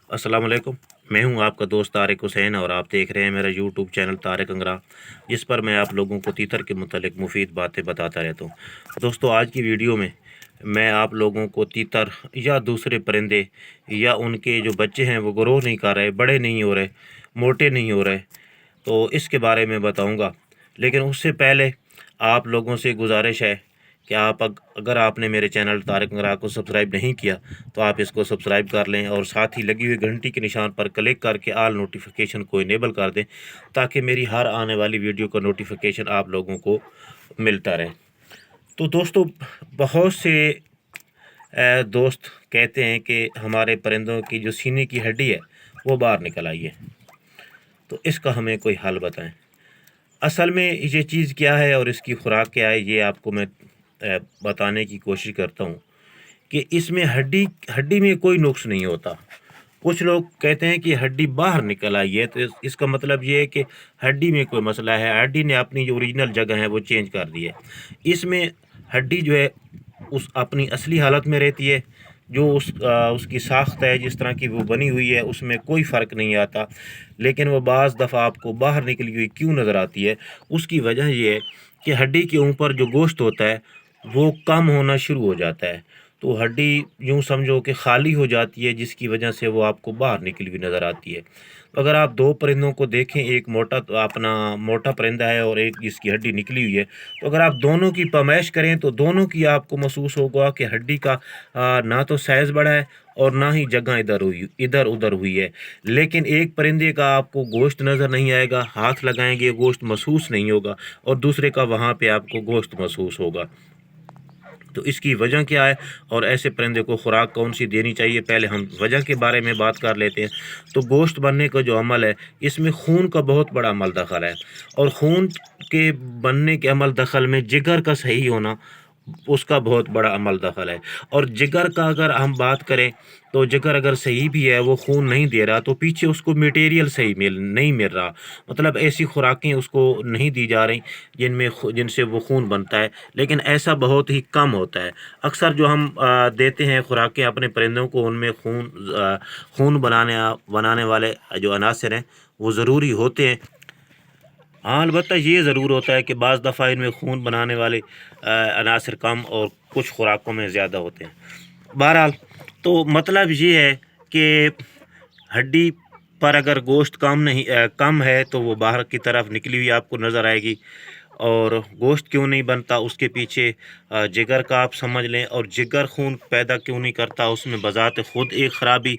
अस्सलाम वालेकुम। मैं हूं आपका दोस्त तारिक हुसैन और आप देख रहे हैं मेरा यूट्यूब चैनल तारिक अंगरा, जिस पर मैं आप लोगों को तीतर के मुतालिक मुफीद बातें बताता रहता हूं। दोस्तों, आज की वीडियो में मैं आप लोगों को तीतर या दूसरे परिंदे या उनके जो बच्चे हैं वो ग्रो नहीं कर रहे, बड़े नहीं हो रहे, मोटे नहीं हो रहे, तो इसके बारे में बताऊँगा। लेकिन उससे पहले आप लोगों से गुजारिश है कि आप अगर आपने मेरे चैनल तारिक अंगरा को सब्सक्राइब नहीं किया तो आप इसको सब्सक्राइब कर लें और साथ ही लगी हुई घंटी के निशान पर क्लिक करके ऑल नोटिफिकेशन को इनेबल कर दें, ताकि मेरी हर आने वाली वीडियो का नोटिफिकेशन आप लोगों को मिलता रहे। तो दोस्तों, बहुत से दोस्त कहते हैं कि हमारे परिंदों की जो सीने की हड्डी है वो बाहर निकल आई है, तो इसका हमें कोई हल बताएं। असल में ये चीज़ क्या है और इसकी खुराक क्या है, ये आपको मैं बताने की कोशिश करता हूँ कि इसमें हड्डी हड्डी में कोई नुक्स नहीं होता। कुछ लोग कहते हैं कि हड्डी बाहर निकल आई है, तो इसका मतलब ये है कि हड्डी में कोई मसला है, हड्डी ने अपनी जो ओरिजिनल जगह है वो चेंज कर दी है। इसमें हड्डी जो है उस अपनी असली हालत में रहती है, जो उसकी साख्त है, जिस तरह की वो बनी हुई है, उसमें कोई फ़र्क नहीं आता। लेकिन वो बाज़ दफ़ा आपको बाहर निकली हुई क्यों नज़र आती है, उसकी वजह ये है कि हड्डी के ऊपर जो गोश्त होता है वो कम होना शुरू हो जाता है। तो हड्डी यूँ समझो कि खाली हो जाती है, जिसकी वजह से वो आपको बाहर निकली हुई नज़र आती है। तो अगर आप दो परिंदों को देखें, एक मोटा तो अपना मोटा परिंदा है और एक जिसकी हड्डी निकली हुई है, तो अगर आप दोनों की पैमाइश करें तो दोनों की आपको महसूस होगा कि हड्डी का ना तो साइज़ बड़ा है और ना ही जगह इधर उधर हुई है। लेकिन एक परिंदे का आपको गोश्त नज़र नहीं आएगा, हाथ लगाएंगे गोश्त महसूस नहीं होगा, और दूसरे का वहाँ पे आपको गोश्त महसूस होगा। तो इसकी वजह क्या है और ऐसे परिंदे को खुराक कौन सी देनी चाहिए, पहले हम वजह के बारे में बात कर लेते हैं। तो गोश्त बनने का जो अमल है, इसमें खून का बहुत बड़ा अमल दखल है, और खून के बनने के अमल दखल में जिगर का सही होना, उसका बहुत बड़ा अमल दखल है। और जिगर का अगर हम बात करें तो जिगर अगर सही भी है, वो खून नहीं दे रहा, तो पीछे उसको मटेरियल सही नहीं मिल रहा, मतलब ऐसी खुराकें उसको नहीं दी जा रही जिनसे वो खून बनता है। लेकिन ऐसा बहुत ही कम होता है। अक्सर जो हम देते हैं खुराकें अपने परिंदों को, उनमें खून बनाने वाले जो अनासर हैं वो ज़रूरी होते हैं। हाँ, अलबत्ता ये ज़रूर होता है कि बाज़ दफ़ा इनमें खून बनाने वाले अनासर कम और कुछ खुराकों में ज़्यादा होते हैं। बहरहाल, तो मतलब ये है कि हड्डी पर अगर गोश्त कम है तो वो बाहर की तरफ निकली हुई आपको नज़र आएगी। और गोश्त क्यों नहीं बनता, उसके पीछे जिगर का आप समझ लें, और जिगर खून पैदा क्यों नहीं करता, उसमें बज़ात ख़ुद एक ख़राबी,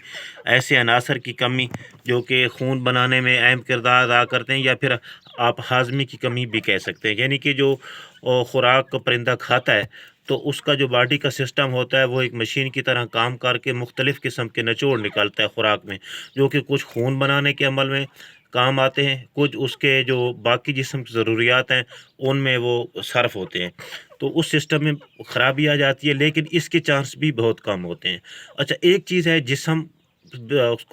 ऐसे अनासर की कमी जो कि खून बनाने में अहम किरदार अदा करते हैं, या फिर आप हाज़मे की कमी भी कह सकते हैं। यानी कि जो खुराक परिंदा खाता है, तो उसका जो बॉडी का सिस्टम होता है वो एक मशीन की तरह काम करके मुख्तलिफ़ किस्म के निचोड़ निकालता है खुराक में, जो कि कुछ खून बनाने के अमल में काम आते हैं, कुछ उसके जो बाकी जिस्म की ज़रूरियात हैं उनमें वो सर्फ होते हैं। तो उस सिस्टम में ख़राबी आ जाती है, लेकिन इसके चांस भी बहुत कम होते हैं। अच्छा, एक चीज़ है, जिस्म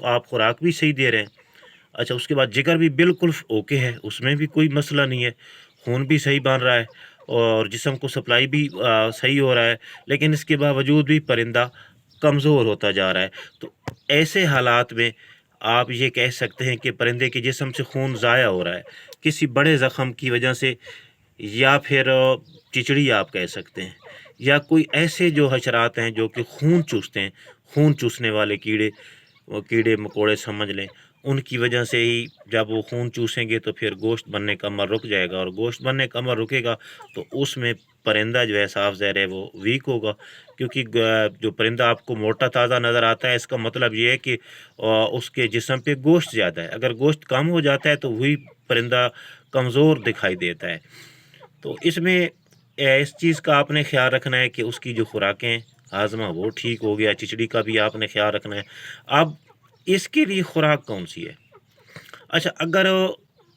आप खुराक भी सही दे रहे हैं, अच्छा उसके बाद जिगर भी बिल्कुल ओके है, उसमें भी कोई मसला नहीं है, खून भी सही बन रहा है और जिस्म को सप्लाई भी सही हो रहा है, लेकिन इसके बावजूद भी परिंदा कमज़ोर होता जा रहा है। तो ऐसे हालात में आप ये कह सकते हैं कि परिंदे के जिस्म से खून ज़ाया हो रहा है, किसी बड़े ज़ख़म की वजह से, या फिर चिचड़ी आप कह सकते हैं, या कोई ऐसे जो हशरात हैं जो कि खून चूसते हैं, खून चूसने वाले कीड़े मकोड़े समझ लें, उनकी वजह से ही जब वो खून चूसेंगे तो फिर गोश्त बनने का अमल रुक जाएगा, और गोश्त बनने का अमल रुकेगा तो उसमें परिंदा जो है साफ ज़ाहिर है वो वीक होगा। क्योंकि जो परिंदा आपको मोटा ताज़ा नज़र आता है, इसका मतलब ये है कि उसके जिस्म पे गोश्त ज़्यादा है। अगर गोश्त कम हो जाता है तो वही परिंदा कमज़ोर दिखाई देता है। तो इसमें इस चीज़ का आपने ख़्याल रखना है कि उसकी जो खुराकें, हाज़मा वो ठीक हो गया, चिचड़ी का भी आपने ख़्याल रखना है। अब इसके लिए खुराक कौन-सी है? अच्छा, अगर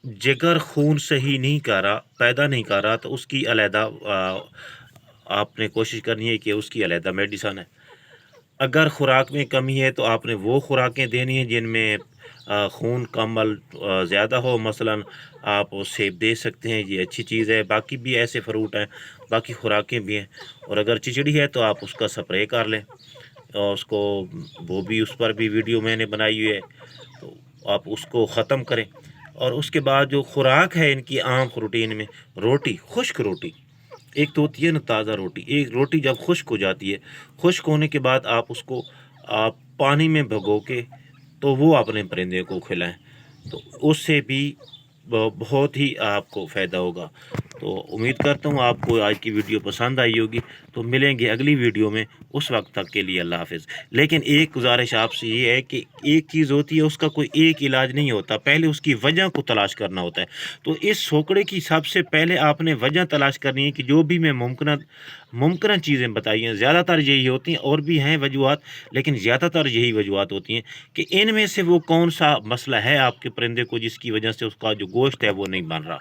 जिगर खून सही नहीं कर रहा, पैदा नहीं कर रहा, तो उसकी अलहदा आपने कोशिश करनी है कि उसकी अलहदा मेडिसन है। अगर खुराक में कमी है तो आपने वो खुराकें देनी है जिनमें खून का अमल ज़्यादा हो, मसलन आप वो सेब दे सकते हैं, ये अच्छी चीज़ है। बाकी भी ऐसे फ्रूट हैं, बाकी खुराकें भी हैं। और अगर चिचड़ी है तो आप उसका स्प्रे कर लें, और उसको वो भी उस पर भी वीडियो मैंने बनाई हुई है, तो आप उसको ख़त्म करें। और उसके बाद जो खुराक है इनकी आम रूटीन में, रोटी, खुश्क रोटी, एक तो होती है ना ताज़ा रोटी, एक रोटी जब खुश्क हो जाती है, खुश्क होने के बाद आप उसको आप पानी में भिगो के तो वो अपने परिंदे को खिलाएं, तो उससे भी बहुत ही आपको फ़ायदा होगा। तो उम्मीद करता हूँ आपको आज की वीडियो पसंद आई होगी। तो मिलेंगे अगली वीडियो में, उस वक्त तक के लिए अल्लाह हाफ़िज़। लेकिन एक गुजारिश आपसे ये है कि एक चीज़ होती है, उसका कोई एक इलाज नहीं होता, पहले उसकी वजह को तलाश करना होता है। तो इस सोकड़े की सबसे पहले आपने वजह तलाश करनी है कि जो भी मैं मुमकिन चीज़ें बताई हैं, ज़्यादातर यही होती हैं, और भी हैं वजूहात, लेकिन ज़्यादातर यही वजूहात होती हैं कि इनमें से वो कौन सा मसला है आपके परिंदे को जिसकी वजह से उसका जो गोश्त है वो नहीं बन रहा।